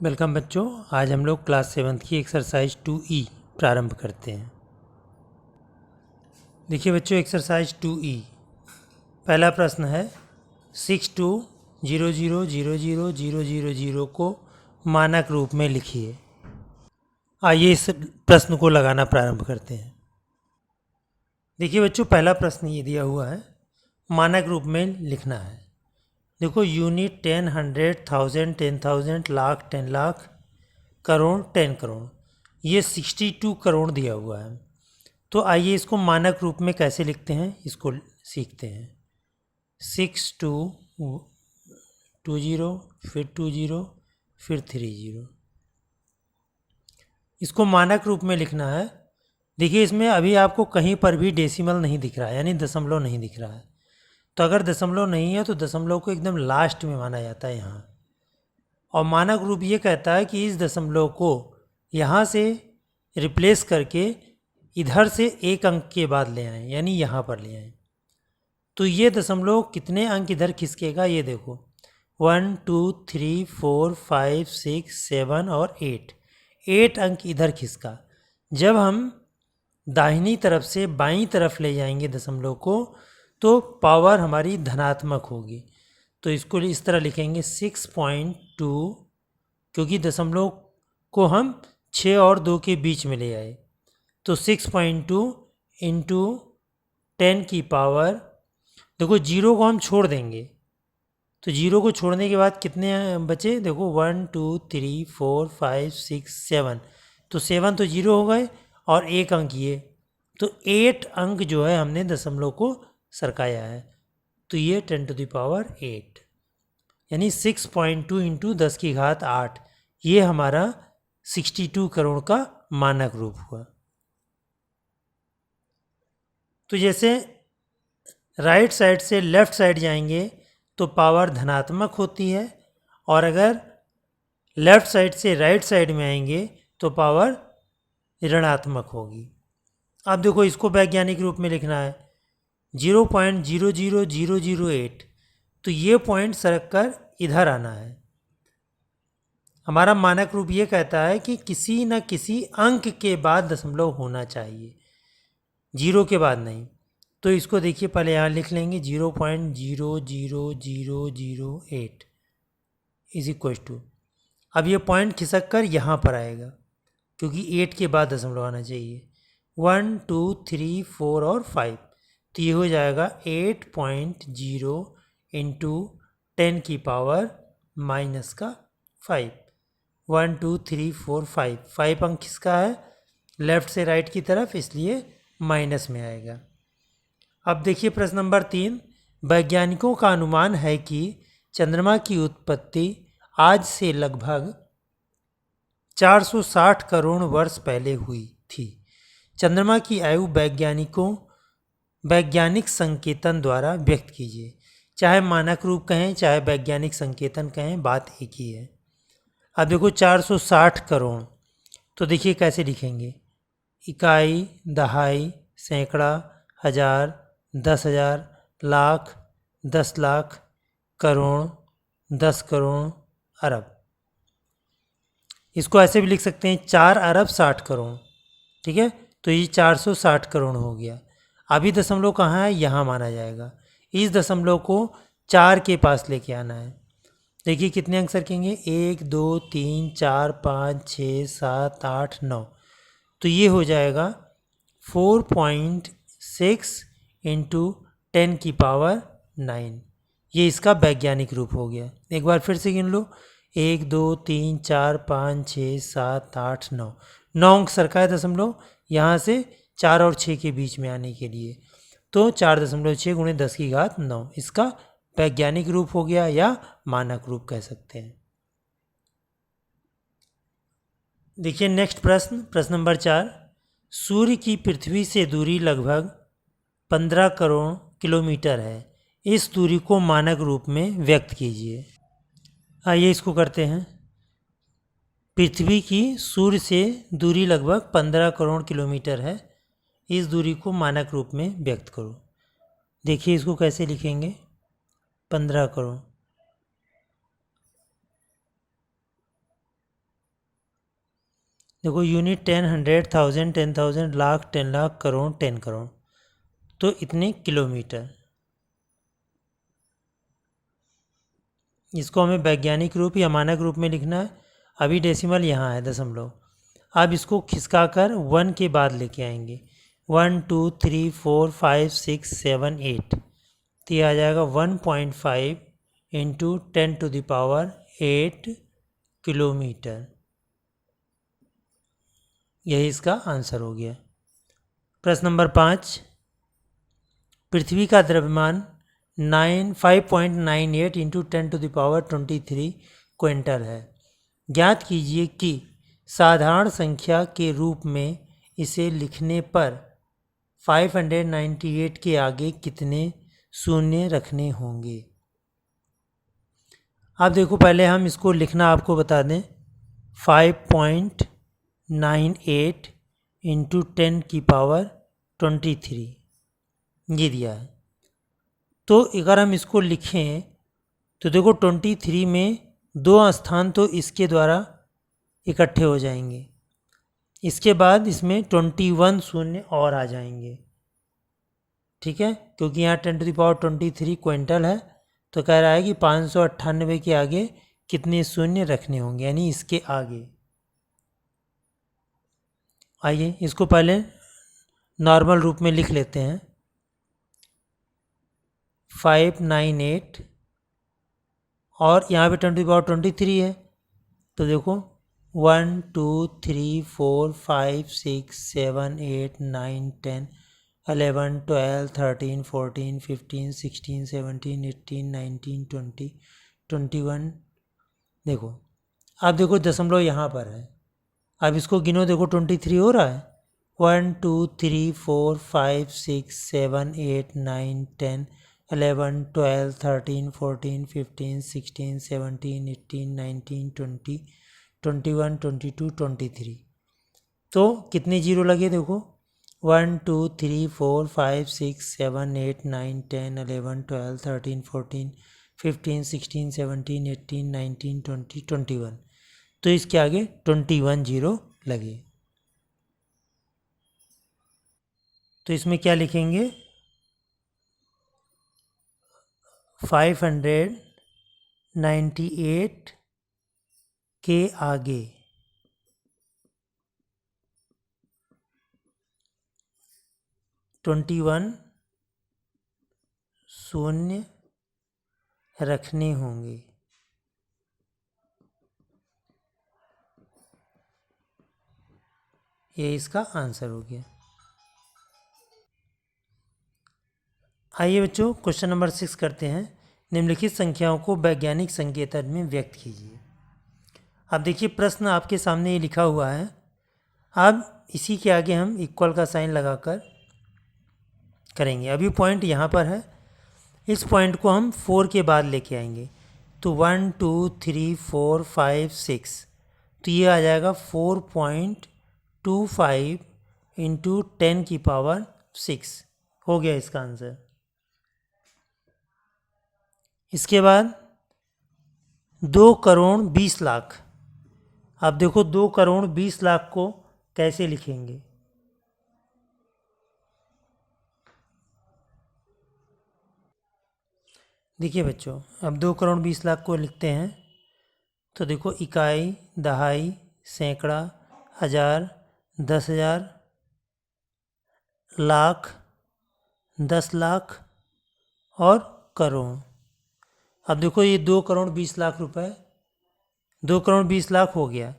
Welcome बच्चों। आज हम लोग क्लास 7 की एक्सरसाइज 2E प्रारंभ करते हैं। देखिए बच्चों, एक्सरसाइज 2E पहला प्रश्न है 62000000 को मानक रूप में लिखिए। आइए इस प्रश्न को लगाना प्रारंभ करते हैं। देखिए बच्चों, पहला प्रश्न ये दिया हुआ है, मानक रूप में लिखना है। देखो, यूनिट 10, 100, 1000, 10,000, लाख, 10 लाख, करोड़, 10 करोड़, ये 62 करोड़ दिया हुआ है। तो आइए इसको मानक रूप में कैसे लिखते हैं इसको सीखते हैं। 6220, फिर 20, फिर 30। इसको मानक रूप में लिखना है। देखिए, इसमें अभी आपको कहीं पर भी डेसिमल नहीं दिख रहा है, यानी दशमलव नहीं दिख रहा है। तो अगर दशमलव नहीं है तो दशमलव को एकदम लास्ट में माना जाता है यहाँ। और मानक रूप ये कहता है कि इस दशमलव को यहाँ से रिप्लेस करके इधर से एक अंक के बाद ले आएँ, यानी यहाँ पर ले आएँ। तो ये दशमलव कितने अंक इधर खिसकेगा ये देखो, 1 2 3 4 5 6 7 और 8 अंक इधर खिसका। जब हम दाहिनी तरफ से बाईं तरफ ले जाएंगे दशमलव को तो पावर हमारी धनात्मक होगी। तो इसको इस तरह लिखेंगे 6.2, क्योंकि दशमलव को हम 6 और 2 के बीच में ले आए। तो 6.2 इंटू 10 की पावर, देखो जीरो को हम छोड़ देंगे तो जीरो को छोड़ने के बाद कितने बचे, देखो 1 2 3 4 5 6 7, तो 7 तो जीरो हो गए और एक अंक ये, तो 8 अंक जो है हमने दशमलव को सरकाया है। तो ये 10 टू द पावर 8, यानी 6.2 इंटू 10 की घात 8, ये हमारा 62 करोड़ का मानक रूप हुआ। तो जैसे राइट साइड से लेफ्ट साइड जाएंगे तो पावर धनात्मक होती है, और अगर लेफ्ट साइड से राइट साइड में आएंगे तो पावर ऋणात्मक होगी। अब देखो, इसको वैज्ञानिक रूप में लिखना है 0.00008, तो ये पॉइंट सरक कर इधर आना है। हमारा मानक रूप ये कहता है कि किसी न किसी अंक के बाद दशमलव होना चाहिए, जीरो के बाद नहीं। तो इसको देखिए, पहले यहाँ लिख लेंगे 0.00008 इज इक्व टू, अब ये पॉइंट खिसक कर यहाँ पर आएगा क्योंकि 8 के बाद दशमलव आना चाहिए। 1 2 3 4 और 5, तो ये हो जाएगा 8.0 इंटू 10 की पावर माइनस का 5। 1 2 3 4 5 अंक किसका है, लेफ्ट से राइट की तरफ, इसलिए माइनस में आएगा। अब देखिए प्रश्न नंबर 3, वैज्ञानिकों का अनुमान है कि चंद्रमा की उत्पत्ति आज से लगभग 460 करोड़ वर्ष पहले हुई थी। चंद्रमा की आयु वैज्ञानिक संकेतन द्वारा व्यक्त कीजिए। चाहे मानक रूप कहें चाहे वैज्ञानिक संकेतन कहें, बात एक ही है। अब देखो 460 करोड़, तो देखिए कैसे लिखेंगे, इकाई, दहाई, सैकड़ा, हजार, 10,000, लाख, 10 लाख, करोड़, 10 करोड़, अरब। इसको ऐसे भी लिख सकते हैं 4 अरब 60 करोड़। ठीक है, तो ये 460 करोड़ हो गया। अभी दशमलव कहाँ है, यहाँ माना जाएगा। इस दशमलव को 4 के पास लेके आना है। देखिए कितने अंक सरकेंगे, 1 2 3 4 5 6 7 8 9, तो ये हो जाएगा 4.6 इंटू 10 की पावर 9। ये इसका वैज्ञानिक रूप हो गया। एक बार फिर से गिन लो, 1 2 3 4 5 6 7 8 9, 9 अंक सरकाए दशमलव यहाँ से 4 और 6 के बीच में आने के लिए। तो 4.6 गुणे 10 की घात 9 इसका वैज्ञानिक रूप हो गया, या मानक रूप कह सकते हैं। देखिए नेक्स्ट प्रश्न, प्रश्न नंबर 4, सूर्य की पृथ्वी से दूरी लगभग 15 करोड़ किलोमीटर है। इस दूरी को मानक रूप में व्यक्त कीजिए। आइए इसको करते हैं। पृथ्वी की सूर्य से दूरी लगभग 15 करोड़ किलोमीटर है, इस दूरी को मानक रूप में व्यक्त करो। देखिए इसको कैसे लिखेंगे, 15 करोड़, देखो यूनिट 10, 100, 1000, 10,000, लाख, 10 लाख, करोड़, 10 करोड़, तो इतने किलोमीटर। इसको हमें वैज्ञानिक रूप या मानक रूप में लिखना है। अभी डेसिमल यहाँ है दशमलव। अब इसको खिसका कर 1 के बाद लेके आएंगे। 1 2 3 4 5 6 7 8, तो ये आ जाएगा 1.5 इंटू 10⁸ किलोमीटर। यही इसका आंसर हो गया। प्रश्न नंबर 5, पृथ्वी का द्रव्यमान 5.98 इंटू 10⁻23 क्विंटल है। ज्ञात कीजिए कि साधारण संख्या के रूप में इसे लिखने पर 598 के आगे कितने शून्य रखने होंगे। अब देखो पहले हम इसको लिखना आपको बता दें। 5.98 इंटू 10⁻23 ये दिया है। तो अगर हम इसको लिखें तो देखो 23 में 2 स्थान तो इसके द्वारा इकट्ठे हो जाएंगे। इसके बाद इसमें 21 शून्य और आ जाएंगे। ठीक है, क्योंकि यहाँ 10⁻23 क्विंटल है, तो कह रहा है कि 598 के आगे कितने शून्य रखने होंगे, यानी इसके आगे। आइए इसको पहले नॉर्मल रूप में लिख लेते हैं। 598 और यहाँ पे 10⁻23 है, तो देखो 1 2 3 4 5 6 7 8 9 10 11 12 13 14 15 16 17 18 19 20 21। देखो अब देखो दशमलव यहाँ पर है। अब इसको गिनो, देखो 23 हो रहा है। 1 2 3 4 5 6 7 8 9 10 11 12 13 14 15 16 17 18 19 20 21 22 23। तो कितने जीरो लगे देखो, 1 2 3 4 5 6 7 8 9 10 11 12 13 14 15 16 17 18 19 20 21। तो इसके आगे 21 जीरो लगे। तो इसमें क्या लिखेंगे, 598 के आगे 21 शून्य रखने होंगे। ये इसका आंसर हो गया। आइए बच्चों क्वेश्चन नंबर 6 करते हैं। निम्नलिखित संख्याओं को वैज्ञानिक संकेतन में व्यक्त कीजिए। अब देखिए प्रश्न आपके सामने ये लिखा हुआ है। अब इसी के आगे हम इक्वल का साइन लगाकर करेंगे। अभी पॉइंट यहाँ पर है, इस पॉइंट को हम 4 के बाद लेके आएंगे। तो 1 2 3 4 5 6, तो ये आ जाएगा 4.25 इंटू 10⁶ हो गया इसका आंसर। इसके बाद 2 करोड़ 20 लाख। अब देखो 2 करोड़ 20 लाख को कैसे लिखेंगे। देखिए बच्चों, अब 2 करोड़ 20 लाख को लिखते हैं तो देखो इकाई, दहाई, सैकड़ा, हजार, 10,000, लाख, 10 लाख और करोड़। अब देखो ये 2 करोड़ 20 लाख रुपए, 2 करोड़ 20 लाख हो गया।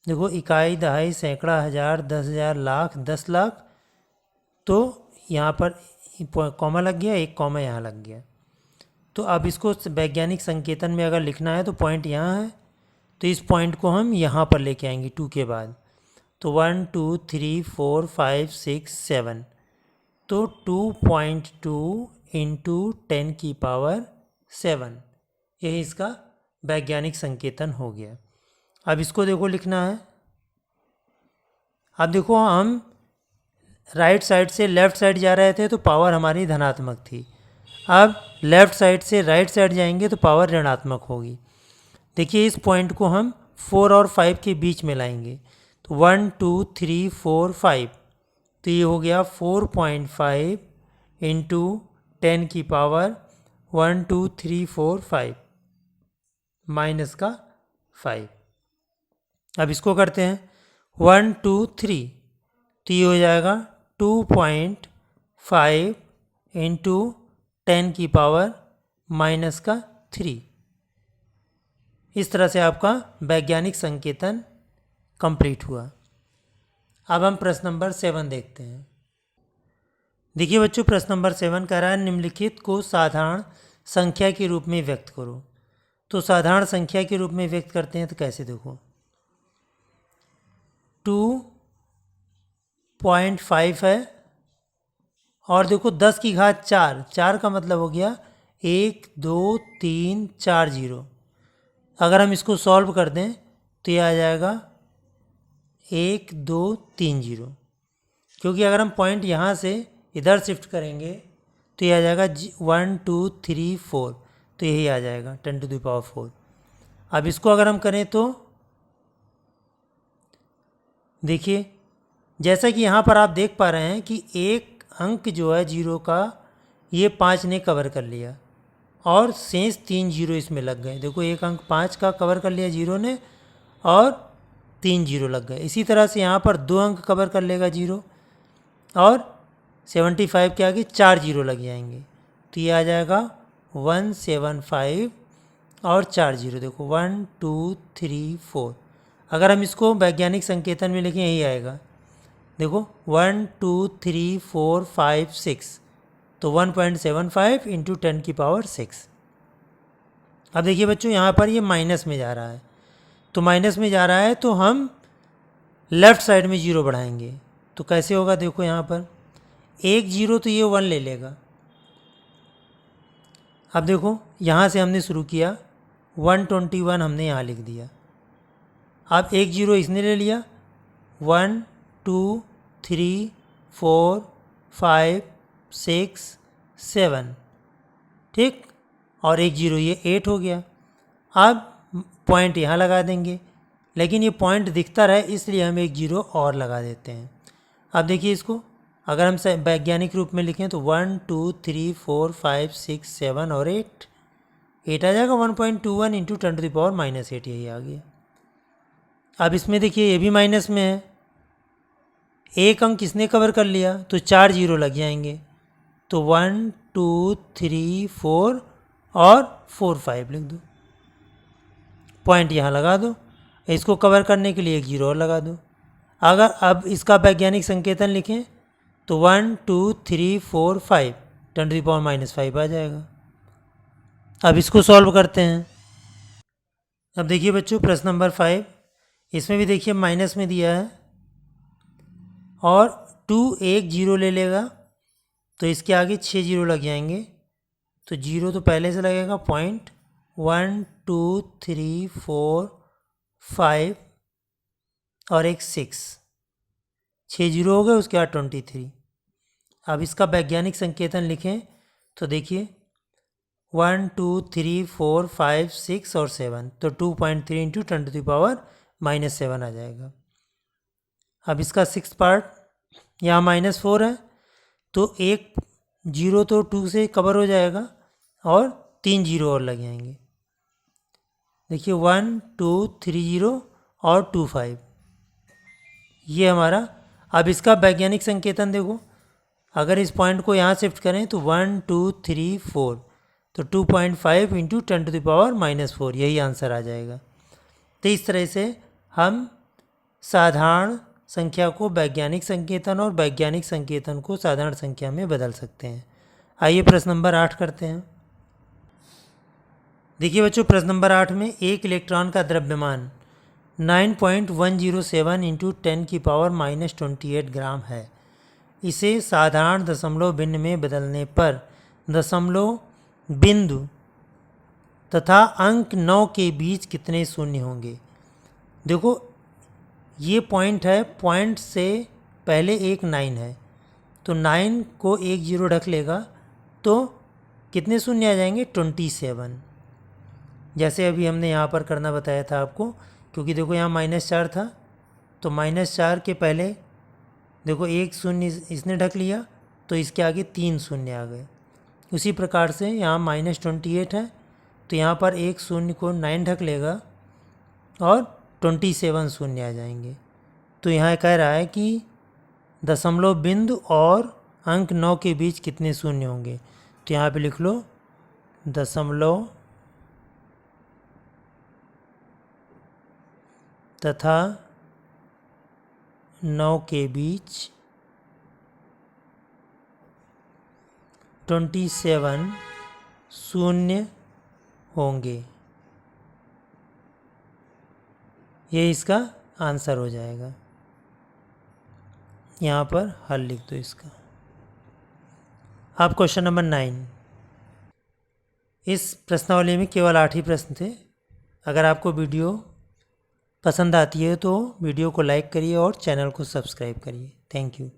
देखो इकाई, दहाई, सैकड़ा, हजार, 10,000, लाख, 10 लाख, तो यहाँ पर कॉमा लग गया, एक कॉमा यहाँ लग गया। तो अब इसको वैज्ञानिक संकेतन में अगर लिखना है तो पॉइंट यहाँ है, तो इस पॉइंट को हम यहाँ पर लेके आएंगे 2 के बाद। तो 1 2 3 4 5 6 7, तो 2.2 इंटू 10⁻7, यही इसका वैज्ञानिक संकेतन हो गया। अब इसको देखो लिखना है। अब देखो हम राइट साइड से लेफ़्ट साइड जा रहे थे तो पावर हमारी धनात्मक थी। अब लेफ़्ट साइड से राइट साइड जाएंगे तो पावर ऋणात्मक होगी। देखिए इस पॉइंट को हम 4 और 5 के बीच में लाएंगे, तो 1 2 3 4 5, तो ये हो गया 4.5 इंटू 10 की पावर 1 2 3 4 5 माइनस का 5। अब इसको करते हैं 1 2 3, तो ये हो जाएगा 2.5 इंटू 10 की पावर माइनस का 3। इस तरह से आपका वैज्ञानिक संकेतन कंप्लीट हुआ। अब हम प्रश्न नंबर 7 देखते हैं। देखिए बच्चों, प्रश्न नंबर 7 कह रहा है निम्नलिखित को साधारण संख्या के रूप में व्यक्त करो। तो साधारण संख्या के रूप में व्यक्त करते हैं तो कैसे, देखो 2.5 है और देखो 10 की घात 4, 4 का मतलब हो गया 1 2 3 4 0। अगर हम इसको सॉल्व कर दें तो ये आ जाएगा 1 2 3 0, क्योंकि अगर हम पॉइंट यहाँ से इधर शिफ्ट करेंगे तो ये आ जाएगा 1 2 3 4, तो यही आ जाएगा 10 टू द पावर 4। अब इसको अगर हम करें तो देखिए, जैसा कि यहाँ पर आप देख पा रहे हैं कि एक अंक जो है 0 का, ये 5 ने कवर कर लिया और शेष 3 0 इसमें लग गए। देखो एक अंक 5 का कवर कर लिया 0 ने और 3 0 लग गए। इसी तरह से यहाँ पर 2 अंक कवर कर लेगा 0 और 75 के आगे 4 0 लग जाएंगे, तो ये आ जाएगा 175 और 4 0। देखो 1 2 3 4, अगर हम इसको वैज्ञानिक संकेतन में लिखें यही आएगा। देखो 1 2 3 4 5 6, तो 1.75 इंटू 10 की पावर 6। अब देखिए बच्चों, यहाँ पर ये माइनस में जा रहा है, तो माइनस में जा रहा है तो हम लेफ्ट साइड में 0 बढ़ाएंगे। तो कैसे होगा, देखो यहाँ पर 1 0 तो ये 1 ले लेगा। अब देखो यहाँ से हमने शुरू किया, 121 हमने यहाँ लिख दिया। अब 1 0 इसने ले लिया, 1 2 3 4 5 6 7, ठीक, और 1 0 ये 8 हो गया। अब पॉइंट यहाँ लगा देंगे, लेकिन ये पॉइंट दिखता रहे इसलिए हम 1 0 और लगा देते हैं। अब देखिए इसको अगर हम वैज्ञानिक रूप में लिखें तो 1 2 3 4 5 6 7 और 8 आ जाएगा 1.21 इंटू 10 टू द पावर -8, यही आ गया। अब इसमें देखिए ये भी माइनस में है, एक अंक किसने कवर कर लिया तो 4 0 लग जाएंगे, तो 1 2 3 4 और 4 5 लिख दो, पॉइंट यहाँ लगा दो। इसको कवर करने के लिए 1 0 और लगा दो। अगर अब इसका वैज्ञानिक संकेतन लिखें तो 1 2 3 4 5 10 टू द पावर -5 आ जाएगा। अब इसको सॉल्व करते हैं। अब देखिए बच्चों, प्रश्न नंबर 5, इसमें भी देखिए माइनस में दिया है और 2 1 0 ले लेगा, तो इसके आगे 6 0 लग जाएंगे, तो 0 तो पहले से लगेगा, पॉइंट 1 2 3 4 5 और एक 6 0 हो गए, उसके बाद 23। अब इसका वैज्ञानिक संकेतन लिखें तो देखिए 1 2 3 4 5 6 और 7, तो 2.3 इंटू 10 टू द पावर -7 आ जाएगा। अब इसका 6th पार्ट, यहाँ -4 है तो एक 0 तो 2 से कवर हो जाएगा और 3 0 और लग जाएंगे। देखिए 1 2 3 0 और 2 5, ये हमारा। अब इसका वैज्ञानिक संकेतन देखो, अगर इस पॉइंट को यहाँ शिफ्ट करें तो 1 2 3 4, तो 2.5 इंटू 10 टू द पावर -4, यही आंसर आ जाएगा। तो इस तरह से हम साधारण संख्या को वैज्ञानिक संकेतन और वैज्ञानिक संकेतन को साधारण संख्या में बदल सकते हैं। आइए प्रश्न नंबर 8 करते हैं। देखिए बच्चों, प्रश्न नंबर 8 में एक इलेक्ट्रॉन का द्रव्यमान 9.107 इंटू 10 की पावर -28 ग्राम है। इसे साधारण दशमलव भिन्न में बदलने पर दशमलव बिंदु तथा अंक 9 के बीच कितने शून्य होंगे। देखो ये पॉइंट है, पॉइंट से पहले एक 9 है, तो 9 को 1 0 ढक लेगा तो कितने शून्य आ जाएंगे 27। जैसे अभी हमने यहाँ पर करना बताया था आपको, क्योंकि देखो यहाँ -4 था तो -4 के पहले देखो एक शून्य इसने ढक लिया, तो इसके आगे 3 शून्य आ गए। उसी प्रकार से यहाँ -28 है, तो यहाँ पर एक शून्य को 9 ढक लेगा और 27 शून्य आ जाएंगे। तो यहाँ कह रहा है कि दशमलव बिंदु और अंक 9 के बीच कितने शून्य होंगे। तो यहाँ पे लिख लो दशमलव तथा 9 के बीच 27 शून्य होंगे। ये इसका आंसर हो जाएगा। यहाँ पर हल लिख दो इसका। अब क्वेश्चन नंबर 9। इस प्रश्नावली में केवल 8 ही प्रश्न थे। अगर आपको वीडियो पसंद आती है तो वीडियो को लाइक करिए और चैनल को सब्सक्राइब करिए। Thank you.